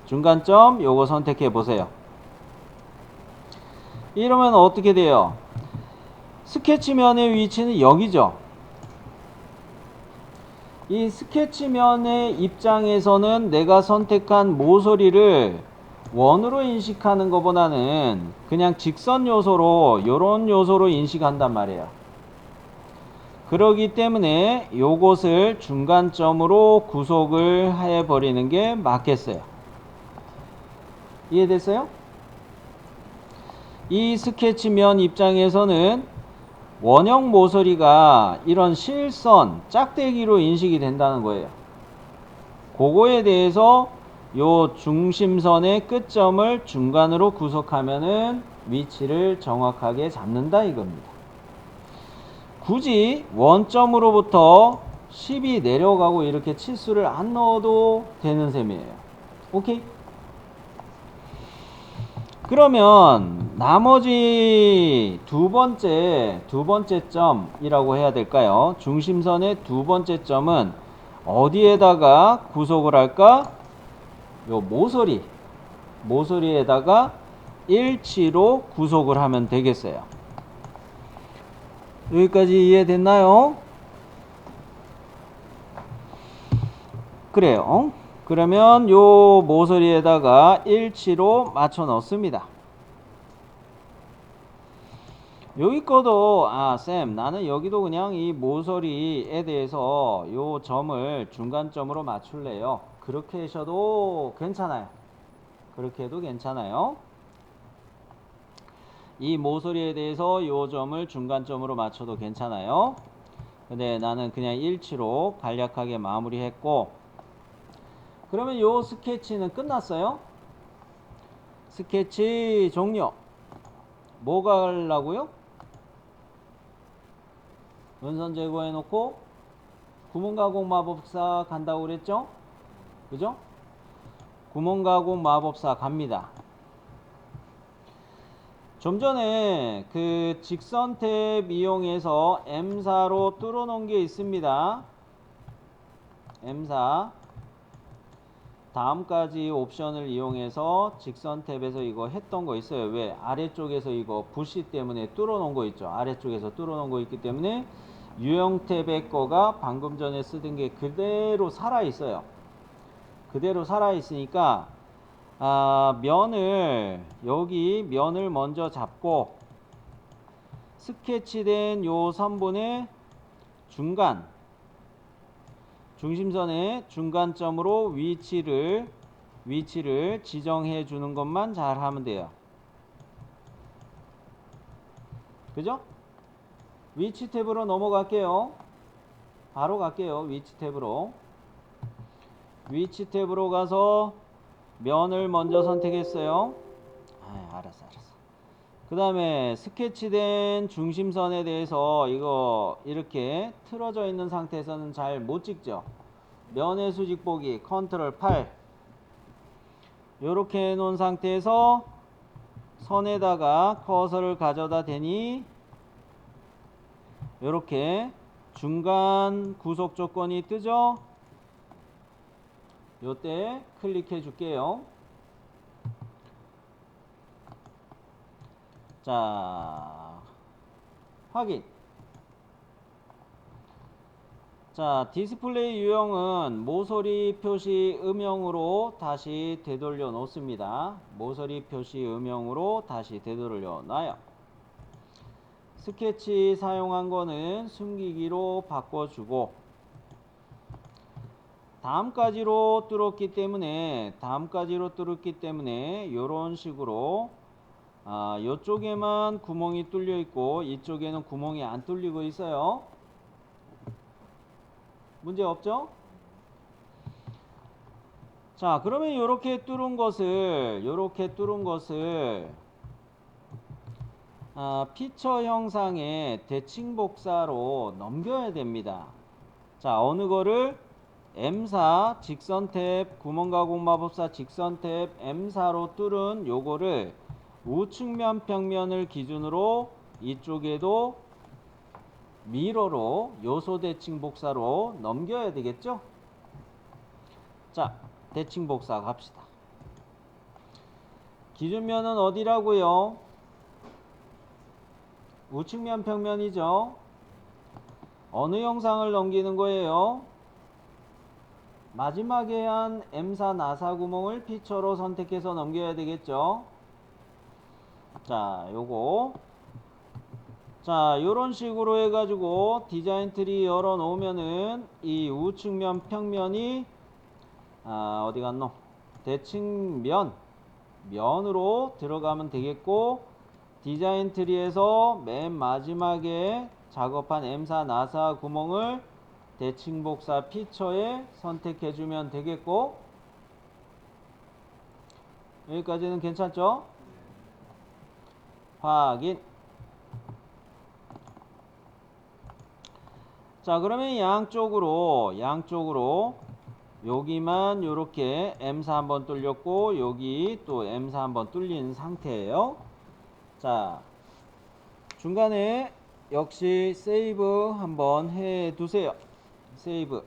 Speaker 1: 중간점 요거 선택해 보세요. 이러면 어떻게 돼요? 스케치면의 위치는 여기죠. 이 스케치면의 입장에서는 내가 선택한 모서리를 원으로 인식하는 것보다는 그냥 직선 요소로 요런 요소로 인식한단 말이에요. 그러기 때문에 요것을 중간점으로 구속을 해 버리는 게 맞겠어요. 이해됐어요? 이 스케치면 입장에서는 원형 모서리가 이런 실선, 짝대기로 인식이 된다는 거예요. 그거에 대해서 요 중심선의 끝점을 중간으로 구속하면은 위치를 정확하게 잡는다 이겁니다. 굳이 원점으로부터 10이 내려가고 이렇게 치수를 안 넣어도 되는 셈이에요. 오케이? 그러면 나머지 두 번째 점이라고 해야 될까요? 중심선의 두 번째 점은 어디에다가 구속을 할까? 요 모서리에다가 일치로 구속을 하면 되겠어요. 여기까지 이해됐나요? 그래요. 그러면 요 모서리에다가 일치로 맞춰 넣습니다. 여기 거도 쌤 나는 여기도 그냥 이 모서리에 대해서 요 점을 중간점으로 맞출래요. 그렇게 하셔도 괜찮아요. 그렇게 해도 괜찮아요. 이 모서리에 대해서 요 점을 중간점으로 맞춰도 괜찮아요. 근데 나는 그냥 일치로 간략하게 마무리했고, 그러면 요 스케치는 끝났어요. 스케치 종료. 뭐가 하려고요? 은선 제거해 놓고 구멍 가공 마법사 간다고 그랬죠? 그죠? 구멍 가공 마법사 갑니다. 좀 전에 그 직선 탭 이용해서 M사로 뚫어 놓은 게 있습니다. M사. 다음까지 옵션을 이용해서 직선 탭에서 이거 했던 거 있어요. 왜? 아래쪽에서 이거 부시 때문에 뚫어 놓은 거 있죠. 아래쪽에서 뚫어 놓은 거 있기 때문에 유형 탭의 거가 방금 전에 쓰던 게 그대로 살아 있어요. 그대로 살아 있으니까 여기 면을 먼저 잡고 스케치된 요 선분의 중심선의 중간점으로 위치를 지정해 주는 것만 잘 하면 돼요. 그죠? 위치 탭으로 넘어갈게요. 바로 갈게요. 위치 탭으로. 위치 탭으로 가서 면을 먼저 선택했어요. 알았어. 그 다음에 스케치된 중심선에 대해서 이거 이렇게 틀어져 있는 상태에서는 잘 못 찍죠. 면의 수직 보기 컨트롤 8 요렇게 해 놓은 상태에서 선에다가 커서를 가져다 대니 요렇게 중간 구속 조건이 뜨죠. 요때 클릭해 줄게요. 자, 확인. 자, 디스플레이 유형은 모서리 표시 음영으로 다시 되돌려 놓습니다. 모서리 표시 음영으로 다시 되돌려 놔요. 스케치 사용한 거는 숨기기로 바꿔주고, 다음까지로 뚫었기 때문에 요런 식으로 요쪽에만 구멍이 뚫려 있고 이쪽에는 구멍이 안 뚫리고 있어요. 문제 없죠? 자, 그러면 요렇게 뚫은 것을 피처 형상의 대칭 복사로 넘겨야 됩니다. 자, 어느 거를 M사 직선 탭 구멍 가공 마법사 직선 탭 M사로 뚫은 요거를 우측면 평면을 기준으로 이쪽에도 미러로 요소 대칭 복사로 넘겨야 되겠죠? 자, 대칭 복사 갑시다. 기준면은 어디라고요? 우측면 평면이죠. 어느 형상을 넘기는 거예요? 마지막에 한 M사 나사 구멍을 피처로 선택해서 넘겨야 되겠죠. 자, 요거. 자, 요런 식으로 해가지고 디자인 트리 열어 놓으면은 이 우측면 평면이 어디 갔노? 대칭면 면으로 들어가면 되겠고, 디자인 트리에서 맨 마지막에 작업한 M사 나사 구멍을 대칭복사 피처에 선택해주면 되겠고, 여기까지는 괜찮죠? 확인. 자, 그러면 양쪽으로 여기만 요렇게 M사 한번 뚫렸고, 여기 또 M사 한번 뚫린 상태예요. 자, 중간에 역시 세이브 한번 해 두세요. 세이브.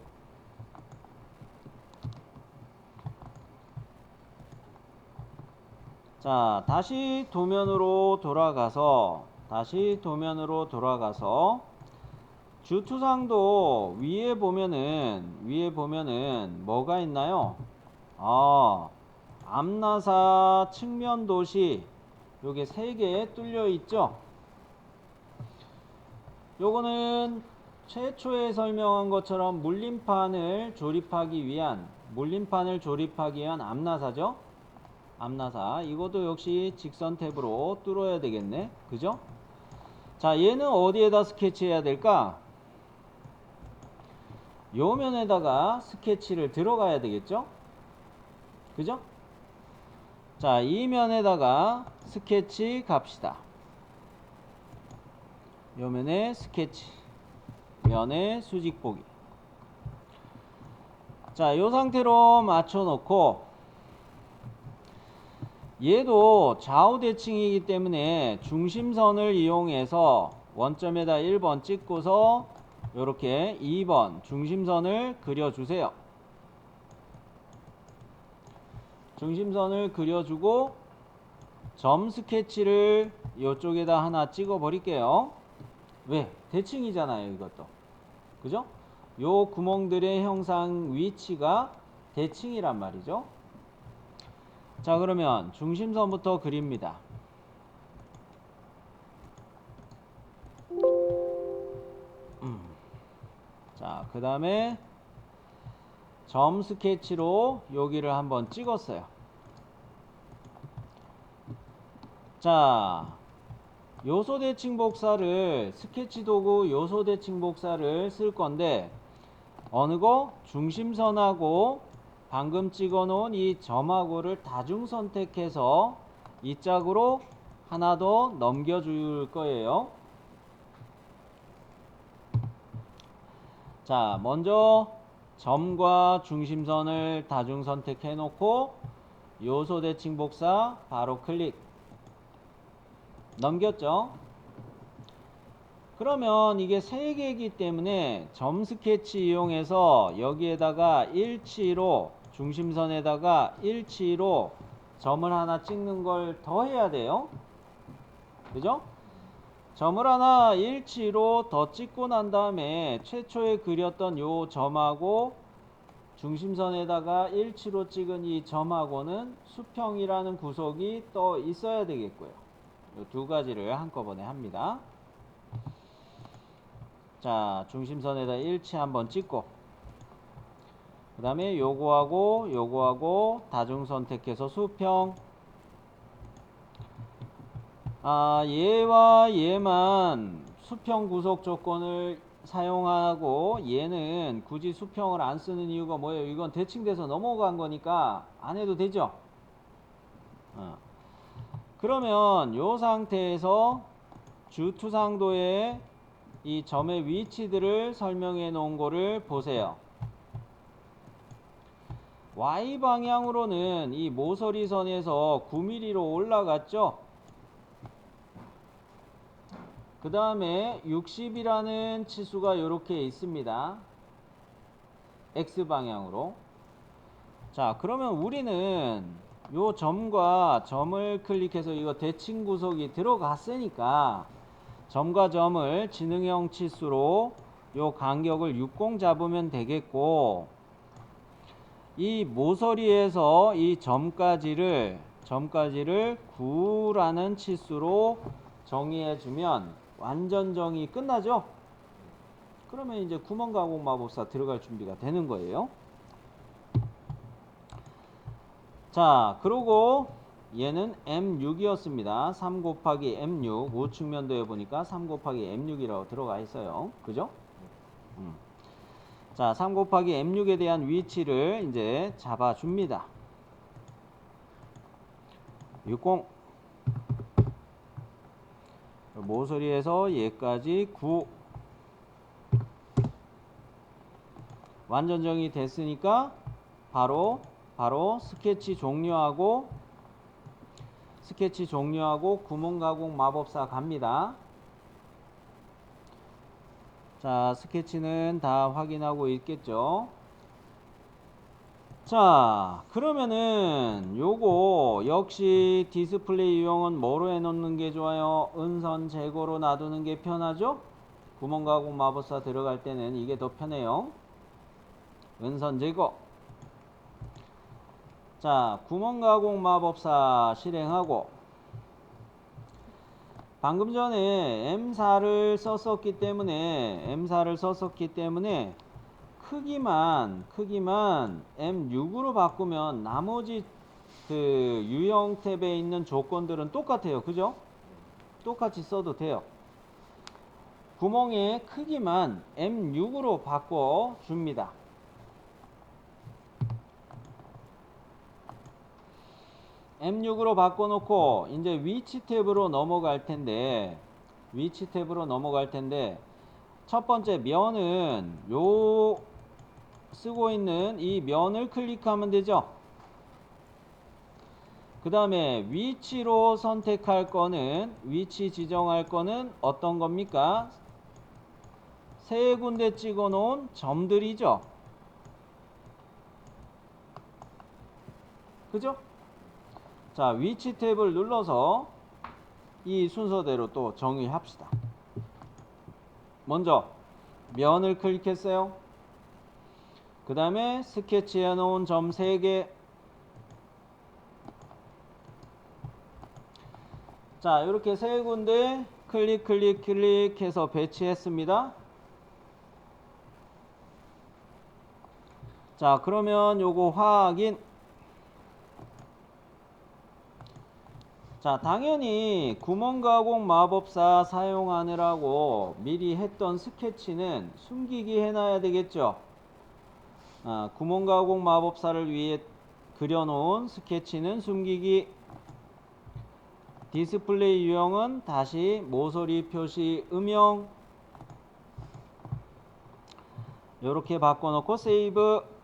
Speaker 1: 자, 다시 도면으로 돌아가서 주투상도 위에 보면은 뭐가 있나요? 앞나사 측면 도시 요게 3개 뚫려 있죠. 요거는 최초에 설명한 것처럼 물림판을 조립하기 위한 앞나사죠. 앞나사. 이것도 역시 직선 탭으로 뚫어야 되겠네. 그죠? 자, 얘는 어디에다 스케치해야 될까? 요 면에다가 스케치를 들어가야 되겠죠? 그죠? 자, 이 면에다가 스케치 갑시다. 요 면에 스케치, 면에 수직 보기. 자, 요 상태로 맞춰 놓고, 얘도 좌우 대칭이기 때문에 중심선을 이용해서 원점에다 1번 찍고서 요렇게 2번 중심선을 그려주세요. 중심선을 그려주고 점 스케치를 이쪽에다 하나 찍어 버릴게요. 왜? 대칭이잖아요, 이것도. 그죠? 요 구멍들의 형상 위치가 대칭이란 말이죠. 자, 그러면 중심선부터 그립니다. 자, 그 다음에 점 스케치로 여기를 한번 찍었어요. 자, 요소 대칭 복사를, 스케치 도구 요소 대칭 복사를 쓸 건데, 어느 거? 중심선하고 방금 찍어 놓은 이 점하고를 다중 선택해서 이 짝으로 하나 더 넘겨 줄 거예요. 자, 먼저 점과 중심선을 다중 선택해 놓고 요소 대칭 복사 바로 클릭. 넘겼죠? 그러면 이게 3개이기 때문에 점 스케치 이용해서 여기에다가 일치로, 중심선에다가 일치로 점을 하나 찍는 걸 더 해야 돼요. 그죠? 점을 하나 일치로 더 찍고 난 다음에 최초에 그렸던 요 점하고 중심선에다가 일치로 찍은 이 점하고는 수평이라는 구석이 또 있어야 되겠고요. 이 두 가지를 한꺼번에 합니다. 자, 중심선에다 일치 한번 찍고, 그 다음에 요거하고 다중 선택해서 수평. 얘와 얘만 수평 구속 조건을 사용하고 얘는 굳이 수평을 안 쓰는 이유가 뭐예요? 이건 대칭돼서 넘어간 거니까 안 해도 되죠? 그러면 요 상태에서 주투상도의 이 점의 위치들을 설명해 놓은 거를 보세요. Y 방향으로는 이 모서리선에서 9mm로 올라갔죠? 그 다음에 60이라는 치수가 이렇게 있습니다. X 방향으로. 자, 그러면 우리는 요 점과 점을 클릭해서 이거 대칭 구석이 들어갔으니까 점과 점을 지능형 치수로 요 간격을 60 잡으면 되겠고, 이 모서리에서 이 점까지를 9라는 치수로 정의해주면 완전 정의 끝나죠? 그러면 이제 구멍 가공 마법사 들어갈 준비가 되는 거예요. 자, 그리고 얘는 M6이었습니다. 3 곱하기 M6 우측면도에 보니까 3 곱하기 M6이라고 들어가 있어요. 그죠? 자, 3 곱하기 M6에 대한 위치를 이제 잡아줍니다. 60 모서리에서 얘까지 9 완전 정의 됐으니까 바로 스케치 종료하고 구멍 가공 마법사 갑니다. 자, 스케치는 다 확인하고 있겠죠? 자, 그러면은 요거 역시 디스플레이 유형은 뭐로 해놓는 게 좋아요? 은선 제거로 놔두는 게 편하죠? 구멍 가공 마법사 들어갈 때는 이게 더 편해요. 은선 제거. 자, 구멍 가공 마법사 실행하고 방금 전에 M4를 썼었기 때문에 크기만 M6으로 바꾸면 나머지 그 유형 탭에 있는 조건들은 똑같아요. 그죠? 똑같이 써도 돼요. 구멍의 크기만 M6으로 바꿔 줍니다. M6으로 바꿔놓고 이제 위치 탭으로 넘어갈 텐데 첫 번째 면은 요 쓰고 있는 이 면을 클릭하면 되죠. 그 다음에 위치로 선택할 거는 위치 지정할 거는 어떤 겁니까? 세 군데 찍어 놓은 점들이죠. 그죠? 자, 위치 탭을 눌러서 이 순서대로 또 정의합시다. 먼저 면을 클릭했어요. 그 다음에 스케치해 놓은 점 3개. 자, 이렇게 세 군데 클릭해서 배치했습니다. 자, 그러면 요거 확인. 자, 당연히 구멍 가공 마법사 사용하느라고 미리 했던 스케치는 숨기기 해놔야 되겠죠. 구멍 가공 마법사를 위해 그려놓은 스케치는 숨기기. 디스플레이 유형은 다시 모서리 표시 음영. 요렇게 바꿔놓고 세이브.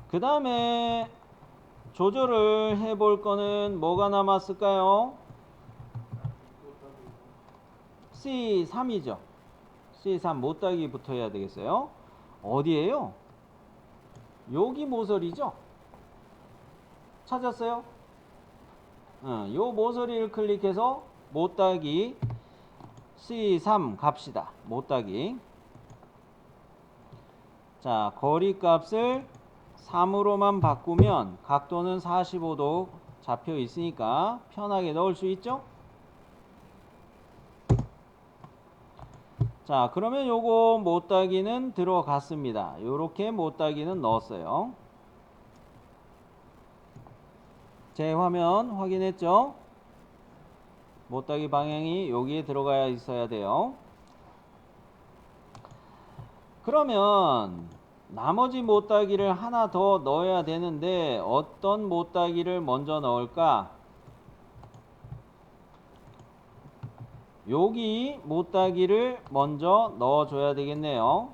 Speaker 1: 그 다음에 조절을 해볼 거는 뭐가 남았을까요? C3이죠. C3 못따기 붙어야 되겠어요. 어디에요? 여기 모서리죠. 찾았어요? 요 모서리를 클릭해서 못따기 C3 갑시다. 못따기. 자, 거리 값을 3으로만 바꾸면 각도는 45도 잡혀 있으니까 편하게 넣을 수 있죠? 자, 그러면 요거 못따기는 들어갔습니다. 요렇게 못따기는 넣었어요. 제 화면 확인했죠? 못따기 방향이 여기에 들어가야 있어야 돼요. 그러면 나머지 못따기를 하나 더 넣어야 되는데 어떤 못따기를 먼저 넣을까? 여기 못따기를 먼저 넣어줘야 되겠네요.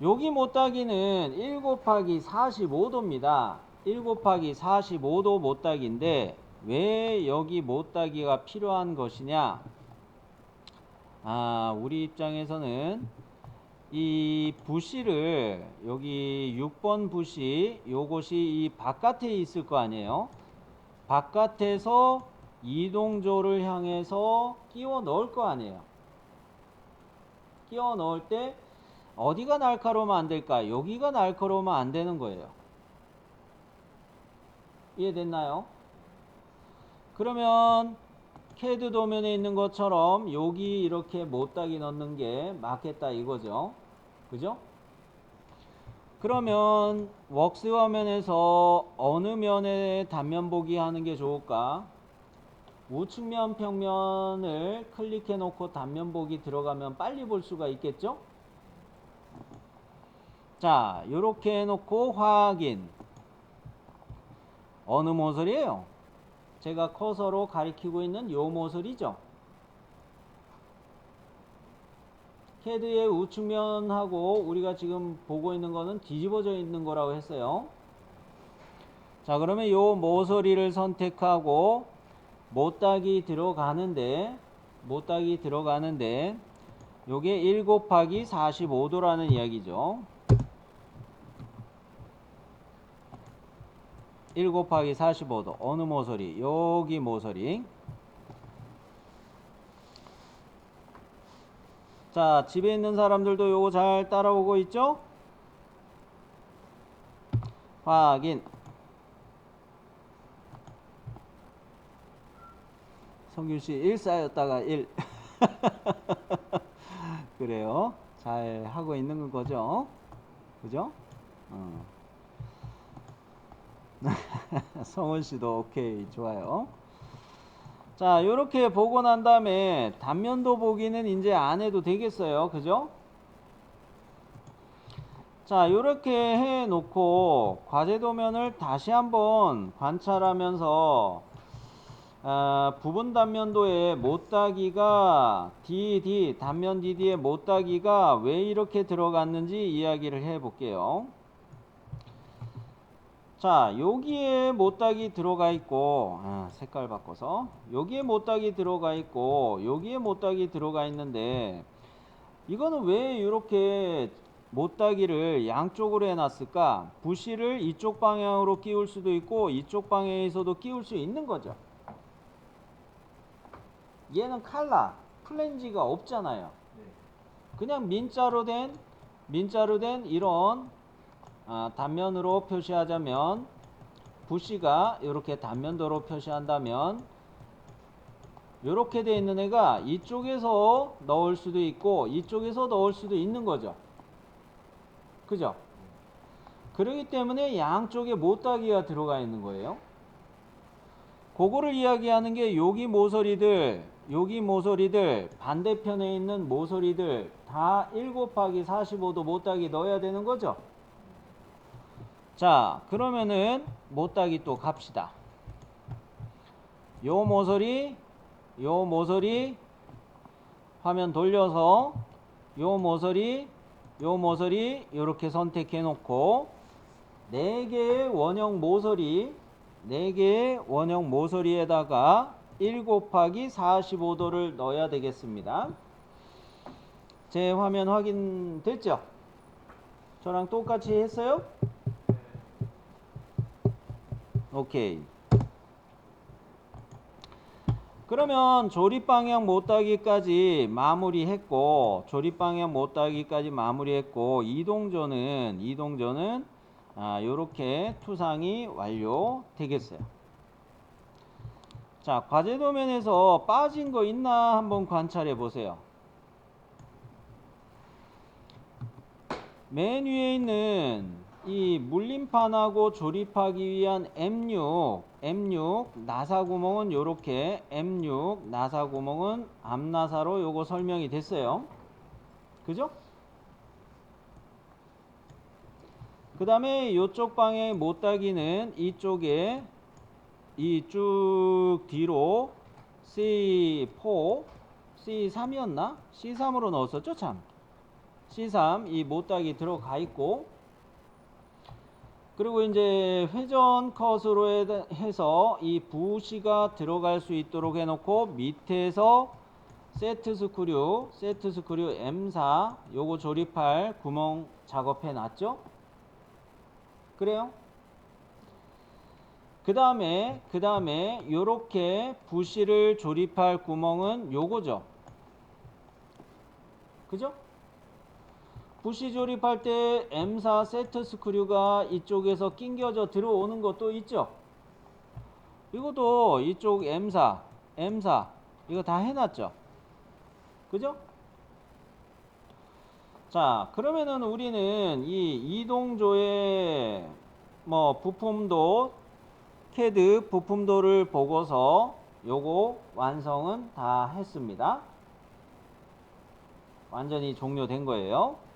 Speaker 1: 여기 못따기는 1 곱하기 45도입니다. 1 곱하기 45도 못따기인데 왜 여기 못따기가 필요한 것이냐? 우리 입장에서는 이 부시를 여기 6번 부시 요것이 이 바깥에 있을 거 아니에요. 바깥에서 이동조를 향해서 끼워 넣을 거 아니에요. 끼워 넣을 때 어디가 날카로우면 안 될까? 여기가 날카로우면 안 되는 거예요. 이해됐나요? 그러면 CAD 도면에 있는 것처럼 여기 이렇게 못다기 넣는 게 맞겠다 이거죠. 그죠? 그러면 웍스 화면에서 어느 면에 단면 보기 하는 게 좋을까? 우측면 평면을 클릭해 놓고 단면 보기 들어가면 빨리 볼 수가 있겠죠? 자, 요렇게 해놓고 확인. 어느 모서리예요? 제가 커서로 가리키고 있는 요 모서리죠. CAD의 우측면하고 우리가 지금 보고 있는 거는 뒤집어져 있는 거라고 했어요. 자, 그러면 요 모서리를 선택하고 못다기 들어가는데 요게 1 곱하기 45도라는 이야기죠. 1 곱하기 45도. 어느 모서리? 여기 모서리. 자, 집에 있는 사람들도 요거 잘 따라오고 있죠? 확인. 성균씨 1사였다가 1. 그래요. 잘 하고 있는 거죠? 그죠? 성훈씨도 오케이. 좋아요. 자, 요렇게 보고 난 다음에 단면도 보기는 이제 안 해도 되겠어요. 그죠? 자, 요렇게 해 놓고 과제 도면을 다시 한번 관찰하면서 부분 단면도의 못다기가 DD, 단면 DD의 못다기가 왜 이렇게 들어갔는지 이야기를 해 볼게요. 자, 여기에 못다기 들어가 있고, 색깔 바꿔서 여기에 못다기 들어가 있고 여기에 못다기 들어가 있는데 이거는 왜 이렇게 못다기를 양쪽으로 해놨을까? 부시를 이쪽 방향으로 끼울 수도 있고 이쪽 방향에서도 끼울 수 있는 거죠. 얘는 칼라, 플랜지가 없잖아요. 그냥 민자로 된 이런 단면으로 표시하자면 부시가 이렇게 단면도로 표시한다면 이렇게 돼 있는 애가 이쪽에서 넣을 수도 있고 이쪽에서 넣을 수도 있는 거죠. 그죠? 그렇기 때문에 양쪽에 못다기가 들어가 있는 거예요. 그거를 이야기하는 게 여기 모서리들 반대편에 있는 모서리들 다 1 곱하기 45도 못다기 넣어야 되는 거죠. 자, 그러면은 못다기 또 갑시다. 요 모서리 화면 돌려서 요 모서리 요렇게 선택해 놓고 4개의 원형 모서리에다가 1 곱하기 45도를 넣어야 되겠습니다. 제 화면 확인됐죠? 저랑 똑같이 했어요? 오케이. 그러면 조립방향 못다기까지 마무리했고 이동전은 요렇게 투상이 완료되겠어요. 자, 과제 도면에서 빠진 거 있나 한번 관찰해 보세요. 맨 위에 있는 이 물림판하고 조립하기 위한 M6 나사 구멍은 요렇게 M6 나사 구멍은 앞나사로 요거 설명이 됐어요. 그죠? 그 다음에 요쪽 방향의 못다기는 이쪽에 이 쭉 뒤로 C4, C3이었나? C3으로 넣었었죠 참. C3 이 못다기 들어가 있고, 그리고 이제 회전 컷으로 해서 이 부시가 들어갈 수 있도록 해놓고 밑에서 세트 스크류 M4 요거 조립할 구멍 작업해 놨죠. 그래요? 그 다음에 요렇게 부시를 조립할 구멍은 요거죠. 그죠? 부시 조립할 때 M사 세트 스크류가 이쪽에서 낑겨져 들어오는 것도 있죠. 이것도 이쪽 M사 이거 다 해놨죠. 그죠? 자, 그러면은 우리는 이 이동조의 뭐 부품도 CAD 부품도를 보고서 요거 완성은 다 했습니다. 완전히 종료된 거예요.